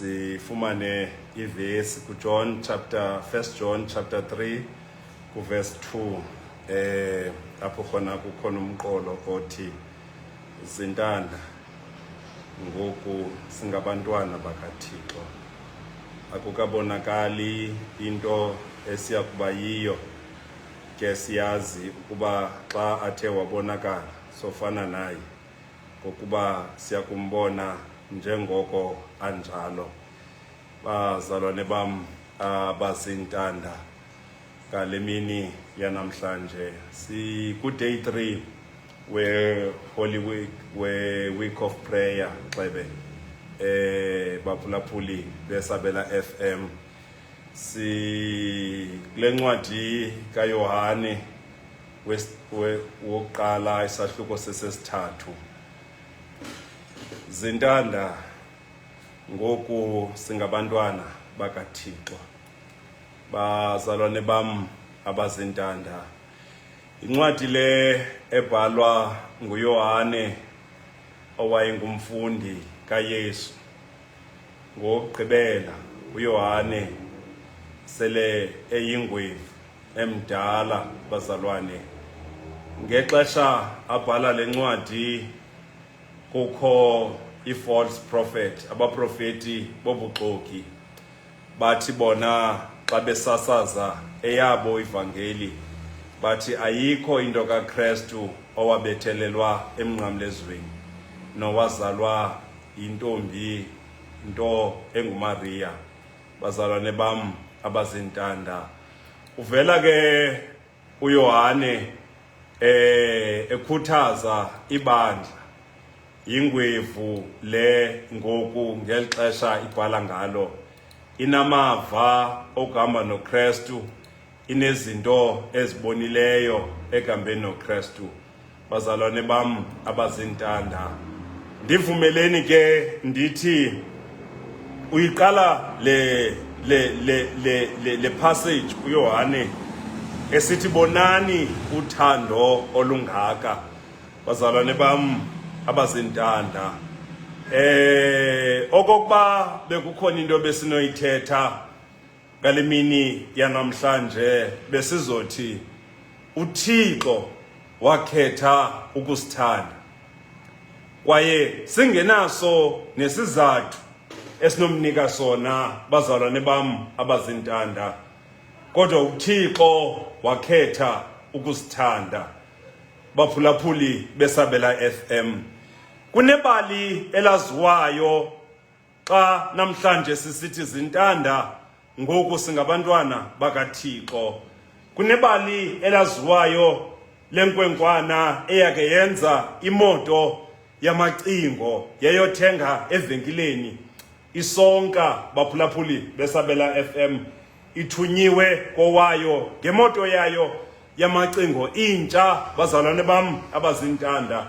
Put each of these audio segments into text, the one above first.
Sifumane ivesi kuJohn chapter 1 John chapter 3 verse 2 apho khona kukhona umqolo othi zintanda ngoku singabantwana bakaThixo akukabonakali into esiya kuba yiyo ke siyazi ukuba xa athe wabonakala sofana naye ngokuba siya kumbona njengoko anjalo. Bazalwane bam abazintanda, ngale mini yanamhlanje day 3 we Holy Week, we week of prayer xebe baphulaphuli besabela FM. Si kule ncwadi kaYohane wokuqala isahluko sesithathu. Zintanda ngoku singabantwana bakaThixo. Bazalwane bam abazintanda, incwadi le ebhalwa nguYohane owayengumfundi kaYesu. Ngokugqibela uYohane sele eyingwevu emdala bazalwane. Ngexesha abhala le ncwadi kukho i-false prophet, abaprofeti bobuxoki bathi bona xa besasaza eyabo ivangeli bathi ayikho into kaKristu owabethelelwa emnqamlezweni nowazalwa yintombi into enguMaria. Bazalwane bam abazintanda, uvela ke uYohane ekhuthaza ibandla. Yingwevu le ngoku ngeli xesha ibhala ngalo inamava okuhamba noKristu, inezinto ezibonileyo ekambeni noKristu. Bazalwane bam abazintanda, ndivumeleni ke ndithi uyiqala le passage kuYohane esithi bonani uthando olungaka. Bazalwane bam abazintanda, okokuba bekukhona into besinoyithetha ngale mini yanamhlanje besizothi uThixo wakhetha ukusithanda, kwaye singenaso nesizathu esinomnika sona bazalwane bam abazintanda, kodwa uThixo wakhetha ukusithanda. Baphulaphuli besabela FM, kunebali elaziwayo xa namhlanje sisithi zintanda ngoku singabantwana bakaThixo. Kunebali elaziwayo lenkwenkwana eyake yenza imoto yamacingo yayothenga evenkileni isonka. Baphulaphuli besabela FM, ithunyiwe kowayo ngemoto yayo yamacingo intsha. Bazalwane bam abazintanda,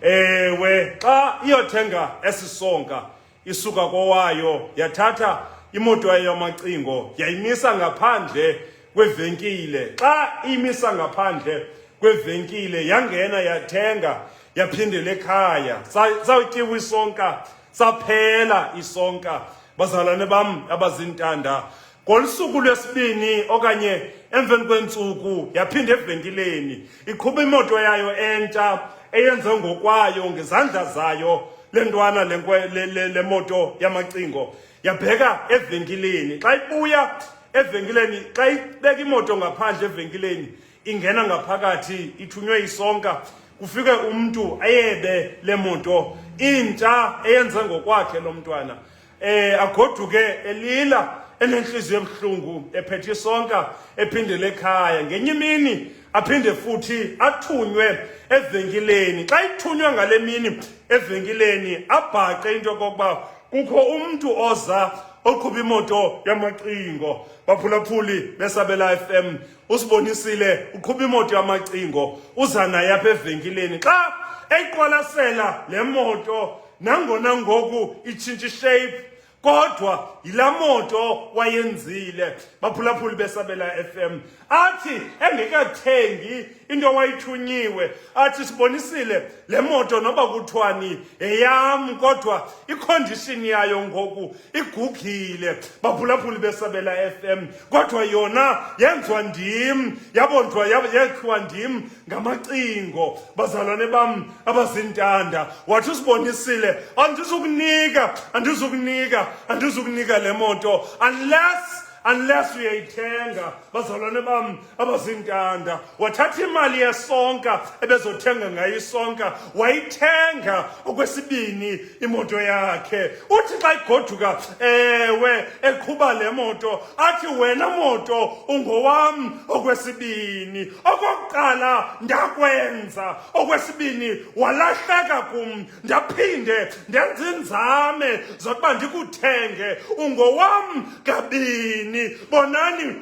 ewe xa iyothenga esisonka isuka kowayo yathatha imoto yayo yamacingo yayimisa ngaphandle kwevenkile. Xa imisa ngaphandle kwevenkile yangena yathenga yaphindela ekhaya, sawutyiwa isonka, saphela isonka. Bazalwane bam abazintanda, ngolusuku lwesibini okanye emveni kweentsuku yaphinda evenkileni iqhuba imoto yayo entsha eyenze ngokwayo ngezandla zayo le ntwana le moto yamacingo. Yabheka evenkileni, xa ibuya evenkileni, xa ibeka imoto ngaphandle evenkileni ingena ngaphakathi ithunywe isonka, kufike umntu ayebe le moto intsha eyenze ngokwakhe lo mntwana. Agoduke elila enenhliziyo ebuhlungu ephethe isonka ephindele ekhaya. Ngenye imini aphinde futhi athunywe evenkileni. Xa ithunywe ngale mini evenkileni abhaqe into kokuba kukho umntu oza oqhuba imoto yamacingo. Baphulaphuli besabela FM, usibonisile uqhuba imoto yamacingo uza naye apha evenkileni. Xa eyiqwalasela le moto, nangona ngoku itshintsha shape, kodwa yila moto wayenzile. Baphulaphuli besabela FM, athi engekathengi into wayithunyiwe athi sibonisile le moto noba kuthiwani eyam kodwa icondition yayo ngoku igugile baphulaphuli besabela FM kodwa yona yenziwa ndim yabondwa yakhiwa ndim ngamacingo bazalwane bam abazintanda wathi usibonisile andizukunika le moto unless uyayithenga bazalwane bam abazintanda wathatha imali yesonka ebezothenga ngayo isonka wayithenga okwesibini imoto yakhe uthi xa igoduka eqhuba le moto athi wena moto ungowam okwesibini okokuqala ndakwenza okwesibini walahleka kum ndaphinde ndenza inzame zokuba ndikuthenge ungowam kabini bonani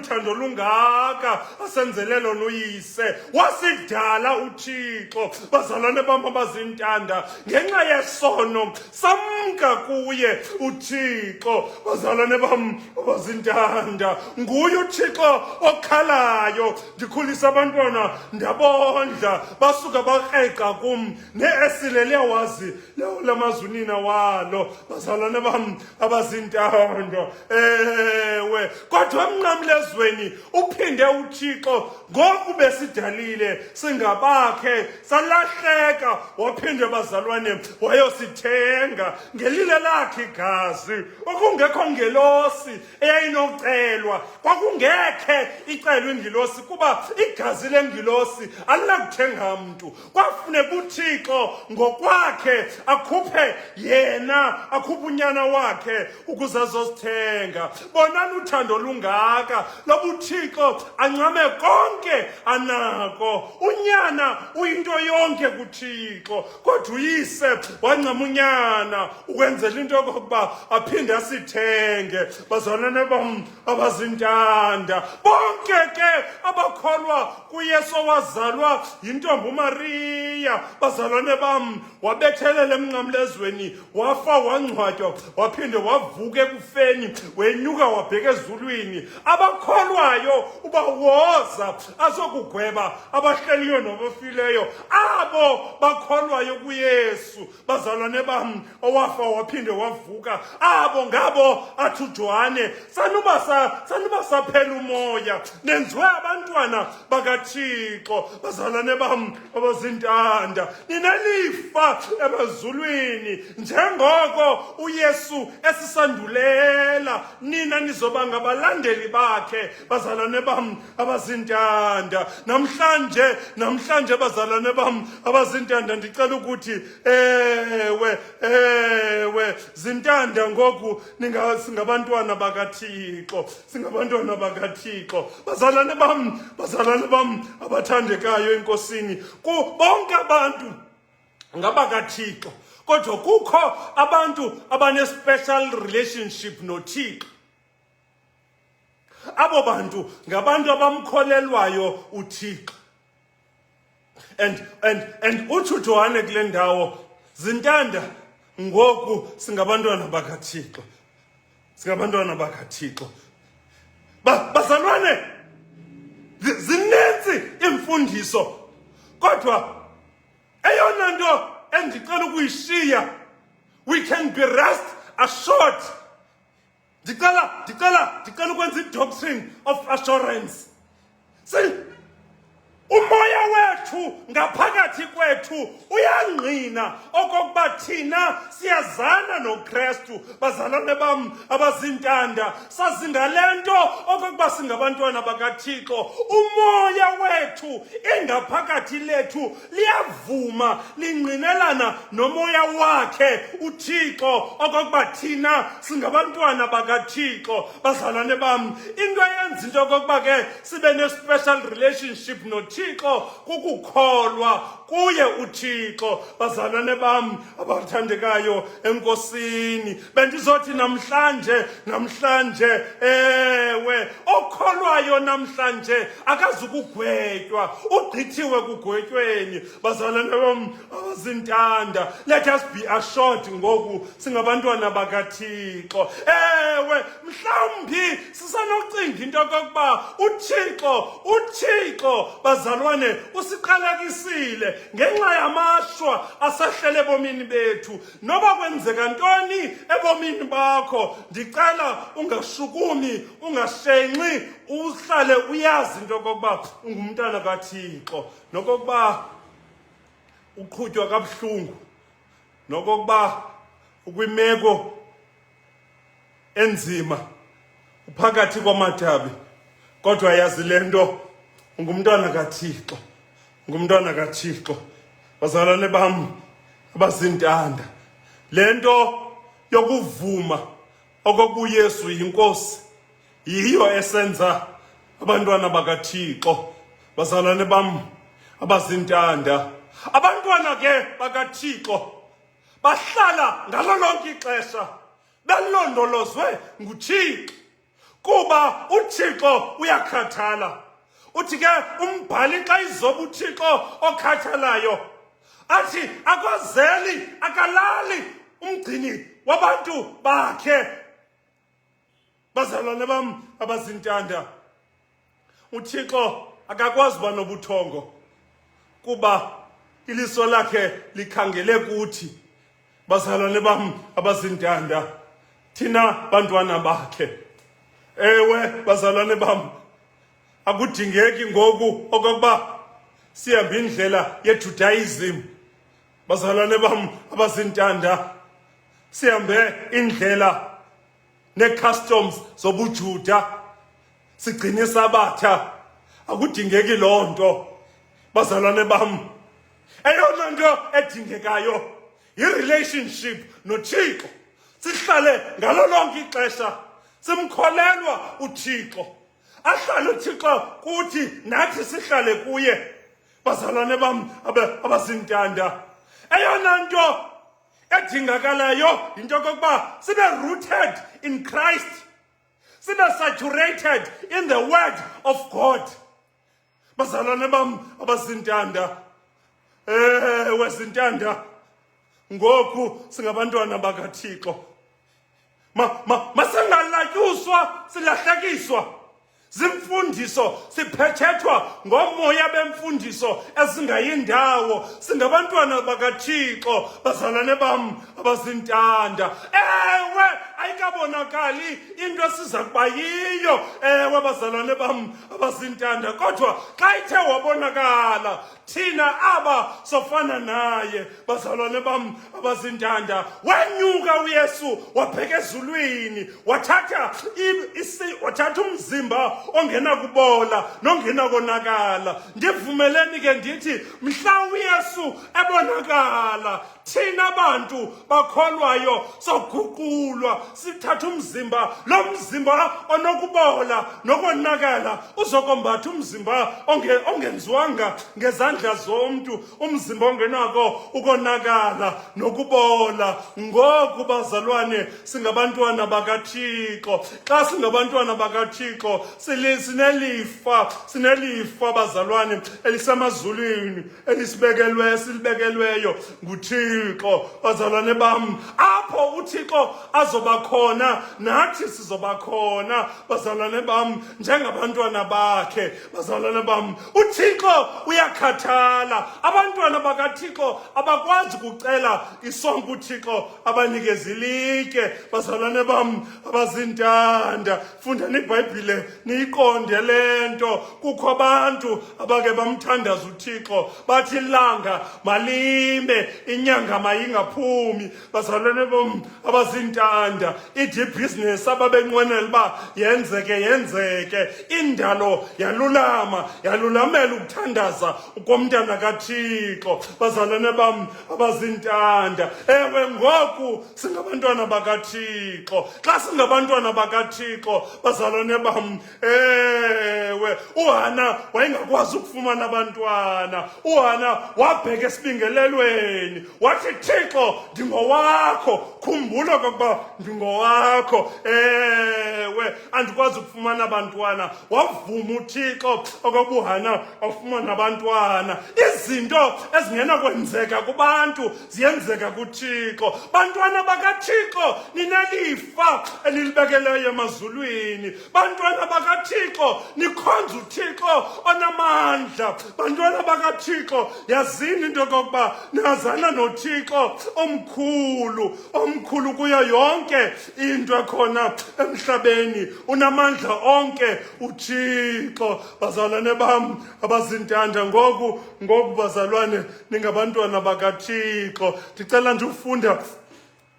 uthando lungaka asenzelelo noyise wasidala uThixo bazalwane bam abazintanda ngenxa yesono samka kuye uThixo bazalwane bam abazintanda nguye uThixo okhalayo ndikhulisa abantwana ndabondla basuka bakreqa kum neesile liyawazi lamazunina walo bazalwane bam abazintanda kodwa emnqamlezweni uphinde uThixo ngoku besidalile singabakhe salahleka waphinde bazalwane wayosithenga ngelile lakhe igazi okungekho ngelosi eyayinocelwa kwakungekhe icelwe ingilosi kuba igazi lengilosi alinakuthenga mntu kwafuneka uThixo ngokwakhe akhuphe unyana wakhe ukuze azosithenga bonani uthando lungaka loba uThixo ancame konke anako unyana uyinto yonke kuThixo kodwa uyise wancama unyana ukwenzela into yokuba aphinde asithenge bazalwane bam abazintanda bonke ke abakholwa kuYesu owazalwa yintombi uMariya bazalwane bam wabethelela emnqamlezweni wafa wangcwatywa waphinde wavuka ekufeni wenyuka wabheka ezulwini abakholwayo uba woza azokugweba abahleliyo nabafileyo abo bakholwayo kuYesu bazalwane bam owafa waphinde wavuka abo ngabo athi uJohane sanuba saphela umoya nenziwe abantwana bakaThixo bazalwane bam abazintanda ninelifa emazulwini njengoko uYesu esisandulela nina nizoba ngabalandeli bakhe bazalwane bam abazintanda namhlanje bazalwane bam abazintanda ndicela ukuthi ewe zintanda ngoku singabantwana bakaThixo bazalwane bam abathandekayo enkosini bonke abantu ngabakaThixo kodwa kukho abantu abane-special relationship noThixo abo bantu ngabantu abamkholelwayo uThixo and uthi uJohane kule ndawo zintanda ngoku singabantwana bakaThixo bazalwane zininzi imfundiso kodwa eyona nto endicela ukuyishiya we can be rest assured ndicela ukwenza i-doctrine of assurance umoya wethu ngaphakathi kwethu uyangqina okokuba thina siyazana noKristu bazalwane bam abazintanda sazi ngale nto okokuba singabantwana bakaThixo umoya wethu ingaphakathi lethu liyavuma lingqinelana nomoya wakhe uThixo okokuba thina singabantwana bakaThixo bazalwane bam into eyenza into okokuba ke sibe ne-special relationship noThixo kukukholwa kuye uThixo bazalwane bam abathandekayo enkosini bendizothi namhlanje okholwayo namhlanje akazukugwetywa ugqithiwe kugwetyweni bazalwane bam abazintanda let us be assured ngoku singabantwana bakaThixo mhlawumbi sisanocinga into yokokuba uThixo bazalwane usiqalekisile ngenxa yamashwa asahlele ebomini bethu. Noba kwenzeka ntoni ebomini bakho, ndicela ungashukumi, ungashenxi, uhlale uyazi into yokokuba ungumntana kaThixo, nokokuba uqhutywa kabuhlungu, nokokuba ukwimeko enzima, uphakathi kwamathabi, kodwa yazi lento, ungumntwana kaThixo, ungumntwana kaThixo. Bazalwane bam abazintanda, lento yokuvuma okokuba uYesu yinkosi yiyo esenza abantwana bakaThixo. Bazalwane bam abazintanda, abantwana ke bakaThixo bahlala ngalo lonke ixesha belondolozwe nguThixo, kuba uThixo uyakhathala. Uthi ke umbhali xa izoba uThixo okhathalayo athi akozeli akalali umgcini wabantu bakhe. Bazalwane bam abazintanda, uThixo akakwazi uba nobuthongo kuba iliso lakhe likhangele kuthi. Bazalwane bam abazintanda, thina bantwana bakhe, ewe bazalwane bam, akudingeki ngoku okokuba sihambe indlela yeJudaism. Bazalwane bam abazintanda, sihambe indlela ne-customs zobuJuda, sigcine isabatha. Akudingeki loo nto. Bazalwane bam, eyona nto edingekayo yi-relationship noThixo. Sihlale ngalo lonke ixesha simkholelwa uThixo, ahlale uThixo kuthi nathi sihlale kuye. Bazalwane bam abazintanda, eyona nto edingakalayo yinto yokokuba sibe rooted in Christ, sibe saturated in the word of God. Bazalwane bam abazintanda, ewe zintanda, ngoku singabantwana bakaThixo, masingalatyuswa silahlekiswa zimfundiso, siphethethwa ngomoya bemfundiso ezingayindawo. Singabantwana bakaThixo, bazalwane bam abazintanda. Ewe ayikabonakali into esiza kuba yiyo, ewe bazalwane bam abazintanda, kodwa xa ithe wabonakala thina aba sofana naye. Bazalwane bam abazintanda, wenyuka uYesu wabheka ezulwini, wathatha umzimba ongena kubola nongena konakala. Ndivumeleni ke ndithi mhla uYesu ebonakala, thina bantu bakholwayo soguqulwa, sithatha umzimba, lo mzimba onokubola nokonakala uzokombatha umzimba ongenziwanga ngezandla zomntu, umzimba ongenako ukonakala nokubola. Ngoku bazalwane singabantwana bakaThixo. Xa singabantwana bakaThixo sinelifa bazalwane elisemazulwini esilibekelweyo nguThixo. Bazalwane bam, apho uThixo azoba khona nathi sizoba khona. Bazalwane bam, njengabantwana bakhe. Bazalwane bam, uThixo uyakhathala. Abantwana bakaThixo abakwazi kucela isonke uThixo abanikeze ilitye. Bazalwane bam abazintanda, fundani iBhayibhile niyiqonde lento. Kukho abantu abake bamthandaza uThixo, bathi ilanga malime, inyanga mayingaphumi. Bazalwane bam abazintanda, ithi ibhizinesi ababenqwenela uba yenzeke, indalo yalulamela ukuthandaza komntana kaThixo. Bazalwane bam abazintanda, ewe ngoku singabantwana bakaThixo. Xa singabantwana bakaThixo, bazalwane bam, ewe uHana wayengakwazi ukufumana abantwana. uHana wabheka esibingelelweni, wathi Thixo ndingowakho, khumbula okokuba ndingowakho. Ewe, andikwazi ukufumana abantwana, wavuma uThixo okokuba uHana awufumana abantwana. Izinto ezingenakwenzeka kubantu ziyenzeka kuThixo. Bantwana bakaThixo, ninelifa elilibekeleyo emazulwini. Bantwana bakaThixo, nikhonza uThixo onamandla. Bantwana bakaThixo, yazini into yokokuba nazana noThixo omkhulu kuyo yonke into ekhona emhlabeni. Unamandla onke uThixo. Bazalwane bam abazintanda, ngoku bazalwane ningabantwana bakaThixo. Ndicela nje ufunda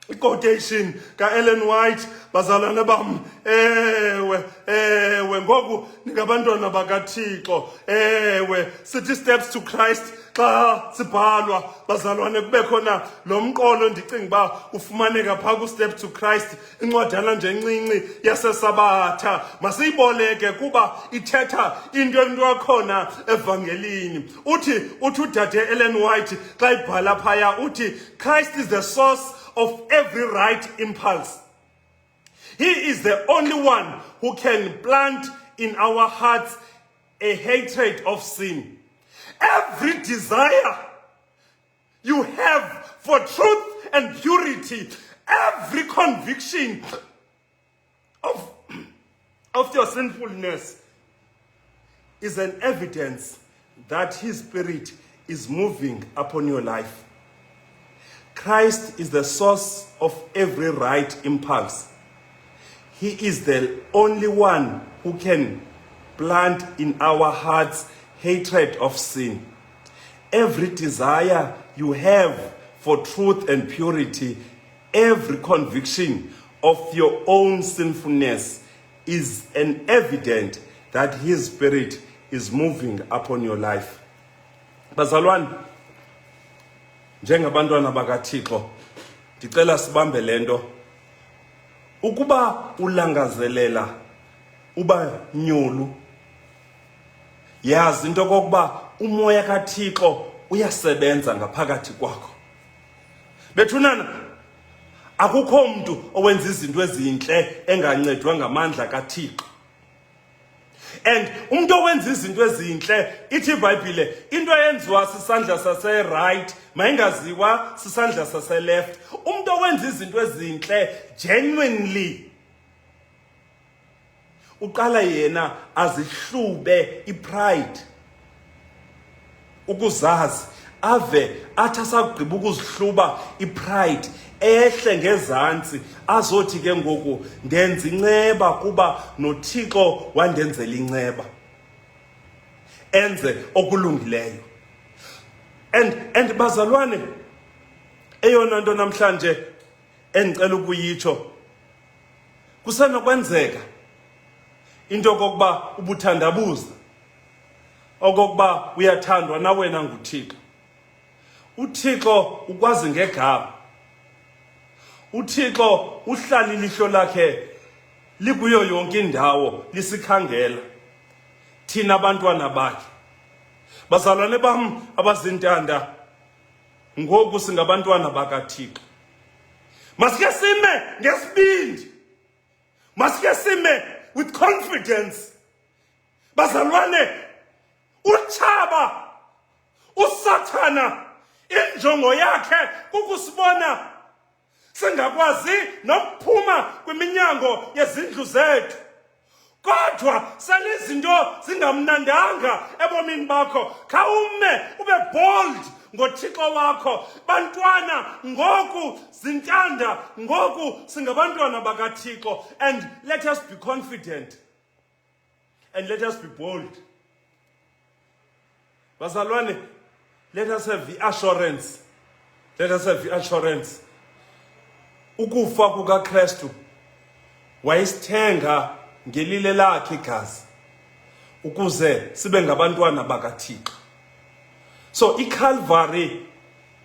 i-quotation ka-Ellen White. Bazalwane bam, ewe, ngoku ningabantwana bakaThixo. Ewe, sithi steps to Christ xa sibhalwa, bazalwane, kube khona lo mqolo ndicinga uba ufumaneka phaa ku-Steps to Christ, incwadana nje encinci yaseSabatha. Masiyiboleke kuba ithetha into yakhona evangelini. Uthi udade Ellen White xa ibhala phaya, uthi Christ is the source of every right impulse. He is the only one who can plant in our hearts a hatred of sin. Every desire you have for truth and purity, every conviction of your sinfulness is an evidence that His Spirit is moving upon your life. Christ is the source of every right impulse. He is the only one who can plant in our hearts hatred of sin. Every desire you have for truth and purity, every conviction of your own sinfulness is an evidence that His Spirit is moving upon your life. Bazalwane, njengabantwana bakaThixo, ndicela sibambe lento. Ukuba ulangazelela uba nyulu, yazi into kokuba umoya kaThixo uyasebenza ngaphakathi kwakho. Bethunana, akukho umuntu owenza izinto ezinhle engancedwa ngamandla kaThixo. And umuntu owenza izinto ezinhle, ithi iBhayibhile, into eyenziwa sisandla sase right mayingaziwa sisandla sase left. Umuntu owenza izinto ezinhle genuinely uqala yena azihlube ipride, ukuzazi, ave athi asagqiba ukuzihluba ipride ehle ngezantsi, azothi ke ngoku ndenza inceba kuba noThixo wandenzela inceba, enze okulungileyo. And bazalwane, eyona nto namhlanje endicela ukuyitsho, kusenokwenzeka into kokuba ubuthandabuza okokuba uyathandwa na wena nguThixo. uThixo ukwazi ngegama. uThixo uhlala ilihlo lakhe likuyo yonke indawo lisikhangela thina abantwana bakhe. Bazalwane bam abazintanda, ngoku singabantwana bakaThixo. Masike sime ngesibindi, masike sime with confidence. Bazalwane, utshaba, uSathana, injongo yakhe kukusibona singakwazi nokuphuma kwiminyango yezindlu zethu. Kodwa selezinto zingamnandanga ebomini bakho, khawume ube bold ngoThixo wakho. Bantwana, ngoku zintanda, ngoku singabantwana bakaThixo, and let us be confident and let us be bold. Bazalwane, let us have the assurance. Let us have the assurance. Ukufa kukaKristu wayisithenga ngelile lakhe igazi ukuze sibe ngabantwana bakaThixo. So iCalvary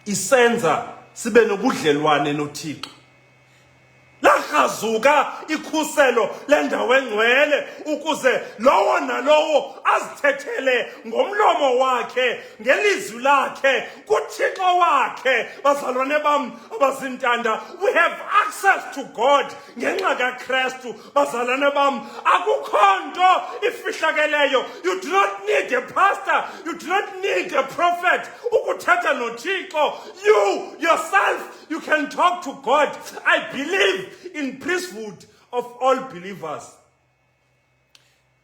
isenza sibe nobudlelwane noThixo. La lakrazuka ikhuselo lendawo engcwele ukuze lowo nalowo azithethele ngomlomo wakhe ngelizwi lakhe kuThixo wakhe. Bazalwane bam abazintanda, we have access to God ngenxa kaKristu. Bazalwane bam, akukho nto ifihlakeleyo. You do not need a pastor, you do not need a prophet ukuthetha noThixo. You yourself, you can talk to God. I believe in priesthood of all believers,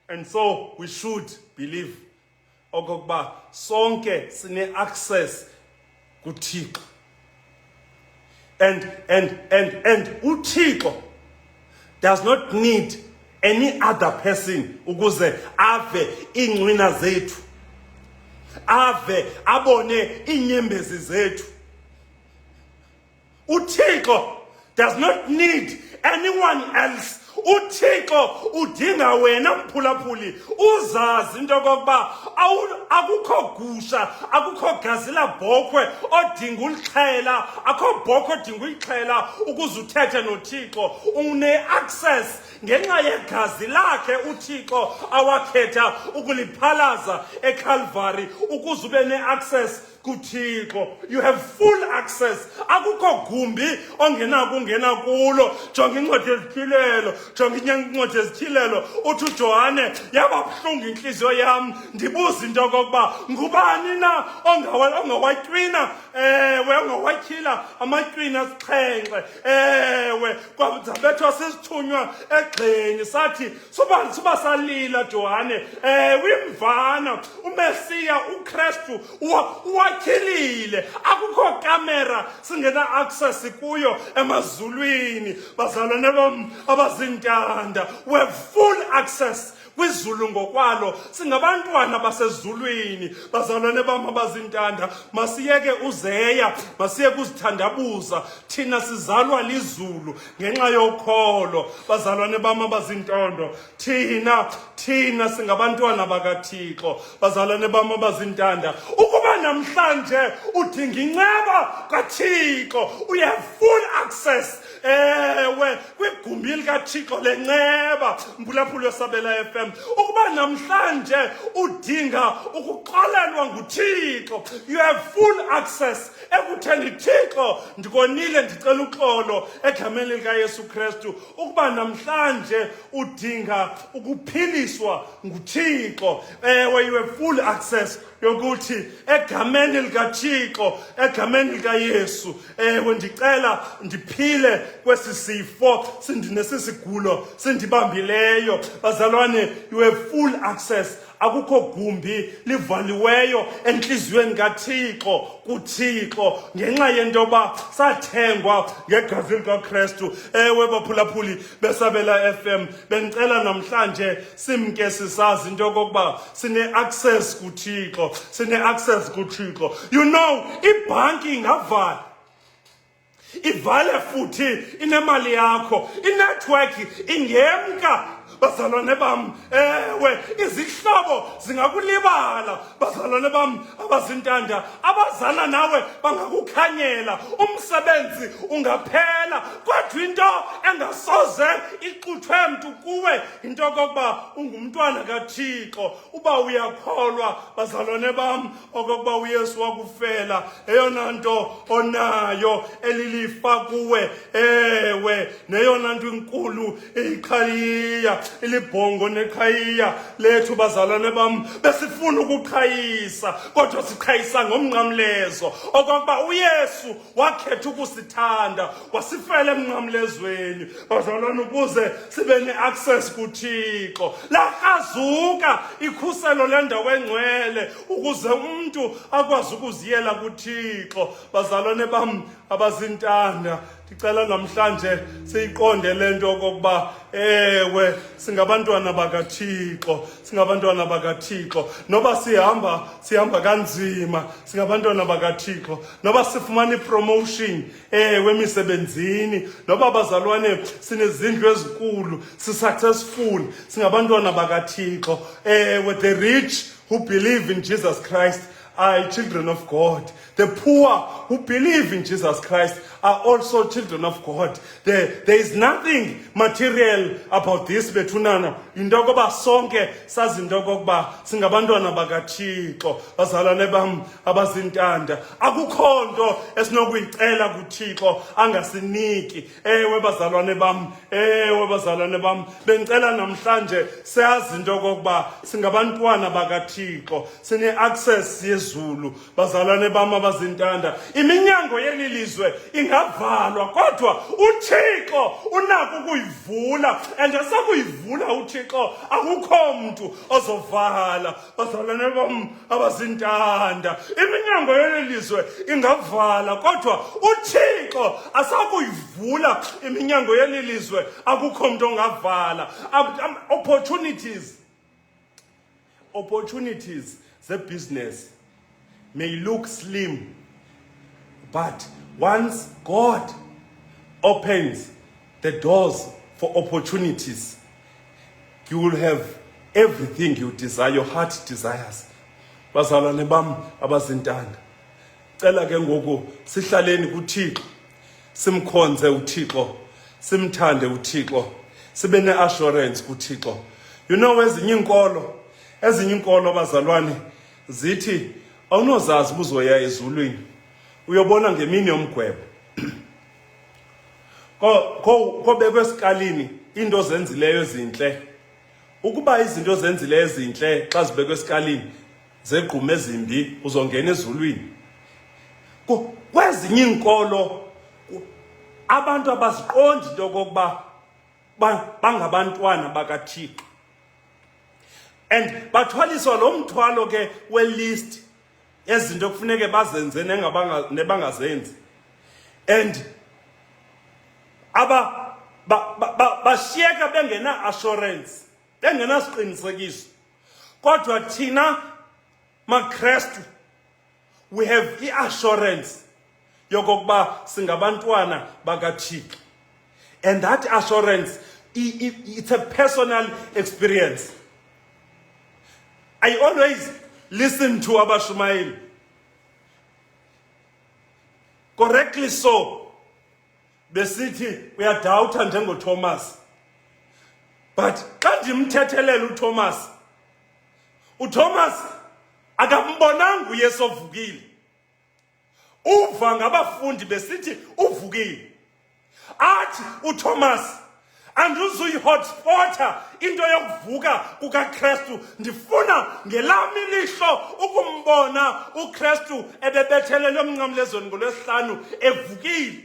and so we should believe okokuba sonke sine access kuThixo, and uThixo does not need any other person ukuze ave iingcwina zethu, ave abone iinyembezi zethu. uThixo does not need anyone else. uThixo udinga wena mphulaphuli uzazi into yokokuba akukho gusha, akukho gazi labhokhwe odinga ulixhela, akho bhokhwe odinga uyixhela ukuze uthethe noThixo. Une-access ngenxa yegazi lakhe uThixo awakhetha ukuliphalaza eCalvary ukuze ube ne-access kuThixo. You have full access. Akukho gumbi ongena kungena kulo. Jonga incwadi ezithilelo, jonga incwadi ezithilelo. Uthi uJohane, yaba buhlungu inhliziyo yami ndibuza into yokokuba ngubani na ongawatywina ongawatyhila amacwina asixhenxe. Kwazabethwa sisithunywa egxeni sathi suba salila Johane. Wimvana uMesiya uKristu watyhilile. Akukho kamera singena access kuyo emazulwini. Bazalwane bam abazintanda, we have full access kwizulu ngokwalo. Singabantwana basezulwini. Bazalwane bam abazintanda, masiyeke uzeya, masiyeke uzithandabuza. Thina sizalwa lizulu ngenxa yokholo. Bazalwane bam abazintondo, thina singabantwana bakaThixo. Bazalwane bam abazintanda, ukuba namhlanje udinga inceba kaThixo, we have full access kwigumbi likaThixo lenceba. Mphulaphuli weSabela FM, ukuba namhlanje udinga ukuqalelwa nguThixo, you have full access ekutheni Thixo ndikonile ndicela uxolo egameni likaYesu Kristu. Ukuba namhlanje udinga ukuphiliswa nguThixo, you have full access yokuthi egameni likaThixo, egameni likaYesu, ndicela ndiphile kwesi sifo sindinesisigulo sindibambileyo. Bazalwane, you have full access. Akukho gumbi livaliweyo enhliziyweni kaThixo kuThixo ngenxa yento yoba sathengwa ngegazi likaKristu. Baphulaphuli beSabela FM, bengicela namhlanje simke sisazi into yokokuba sine-access kuThixo, sine-access kuThixo. You know, ibhanki ingavala, ivale futhi inemali yakho, inetwork ingemka. Bazalwane bam, izihlobo zingakulibala. Bazalwane bam abazintanda, abazana nawe bangakukhanyela, umsebenzi ungaphela, kodwa into engasoze ixuthwe mntu kuwe into yokokuba ungumntwana kaThixo. Uba uyakholwa bazalwane bam okokuba uYesu wakufela, eyona nto onayo elilifa kuwe, neyona nto inkulu eyiqhayiya ilibhongo nekhaya lethu. Bazalwane bam, besifuna ukuqhayisa kodwa siqhayisa ngomnqamlezo okokuba uYesu wakhetha ukusithanda wasifela emnqamlezweni. Bazalwane, ukuze sibe ne-access kuThixo, lakrazuka ikhuselo lendawo engcwele ukuze umuntu akwazi ukuziyela kuThixo. Bazalwane bam abazintanda, ndicela namhlanje siyiqonde lento okokuba singabantwana bakaThixo, singabantwana bakaThixo. Noba sihamba kanzima, singabantwana bakaThixo. Noba sifumana ipromotion wemisebenzini, noba bazalwane sinezindlu ezinkulu, si-successful, singabantwana bakaThixo. With the rich who believe in Jesus Christ are children of God. The poor who believe in Jesus Christ are also children of God. There is nothing material about this bethunana. Into yokuba sonke sazi into yokokuba singabantwana bakaThixo. Bazalwane bam abazintanda. Akukho nto esinokuyicela kuThixo angasiniki. Ewe bazalwane bam, bengicela namhlanje siyazi into yokokuba singabantwana bakaThixo. Sine access yezulu. Bazalwane bam abazintanda. Iminyango yeli lizwe ingavalwa kodwa uThixo unako ukuyivula, and esakuyivula uThixo akukho mntu ozovala. Bazalwane bam abazintanda, iminyango yeli lizwe ingavala kodwa uThixo asakuyivula iminyango yeli lizwe akukho mntu ongavala. Opportunities the business may look slim, but once God opens the doors for opportunities, you will have everything you desire, your heart desires. Bazalwane bam abazintanda, cela ke ngoku sihlaleni kuThixo, simkhonze uThixo, simthande uThixo, sibe ne-assurance kuThixo. You know, ezinye inkolo bazalwane zithi awunozazi buzoya ezulwini, uyobona ngemini yomgwebo. Kobekwe esikalini into zenzileyo ezinhle. Ukuba izinto zenzileyo ezinhle xa zibekwe esikalini zegqume ezimbi uzongena ezulwini. Kwezinye inkolo abantu abaziqondi into yokokuba bangabantwana bakaThixo, and bathwaliswa lo mthwalo ke welist ezinto kufuneke bazenze nebangazenzi, and bashiyeka bengena assurance, bengena siqinisekiso. Kodwa thina maKristu we have i-assurance yokokuba singabantwana bakaThixo, and that assurance it's a personal experience. I always listen to Abashumayeli, correctly so. Besithi uyadawutha njengoThomas, but xa ndimthethelela uThomas akambonanga uYesu ovukile. Uva ngabafundi besithi uvukile. Athi uThomas, anduzuyihotspota into yokuvuka kukaKristu, ndifuna ngelami ilihlo ukumbona uKristu ebebethelele emnqamlezweni ngolwesihlanu evukile.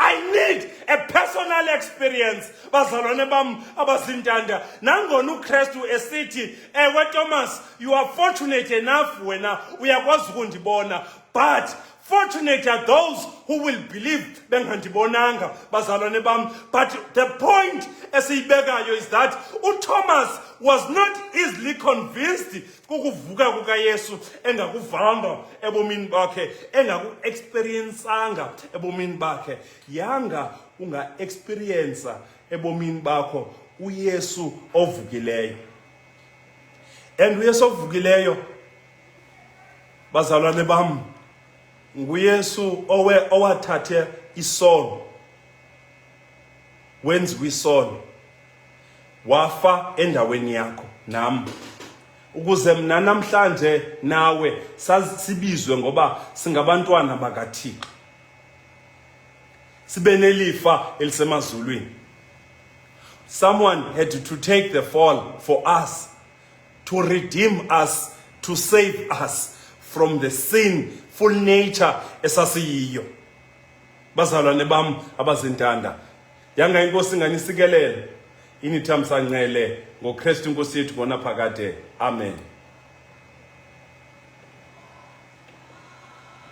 I need a personal experience. Bazalwane bam abazintanda, nangona uKristu esithi ewe Thomas, you are fortunate enough wena uyakwazi ukundibona, but fortunate are those who will believe bengandibonanga. Bazalwane bam, but the point esiyibekayo is that uThomas was not easily convinced kukuvuka kukaYesu engakuvanga ebomini bakhe, engaku-experiencanga ebomini bakhe. Yanga unga-experienca ebomini bakho uYesu ovukileyo. And uYesu ovukileyo, bazalwane bam, nguYesu owathathe isono, wenziwe isono, wafa endaweni yakho nam, ukuze mna namhlanje nawe sibizwe ngoba singabantwana bakaThixo, sibe nelifa elisemazulwini. Someone had to take the fall for us, to redeem us, to save us from the sinful nature esasiyiyo. Bazalwane bam abazintanda, yanga inkosi nganisikelele, inithamsanqele ngoKristu Nkosi yethu bona phakade. Amen.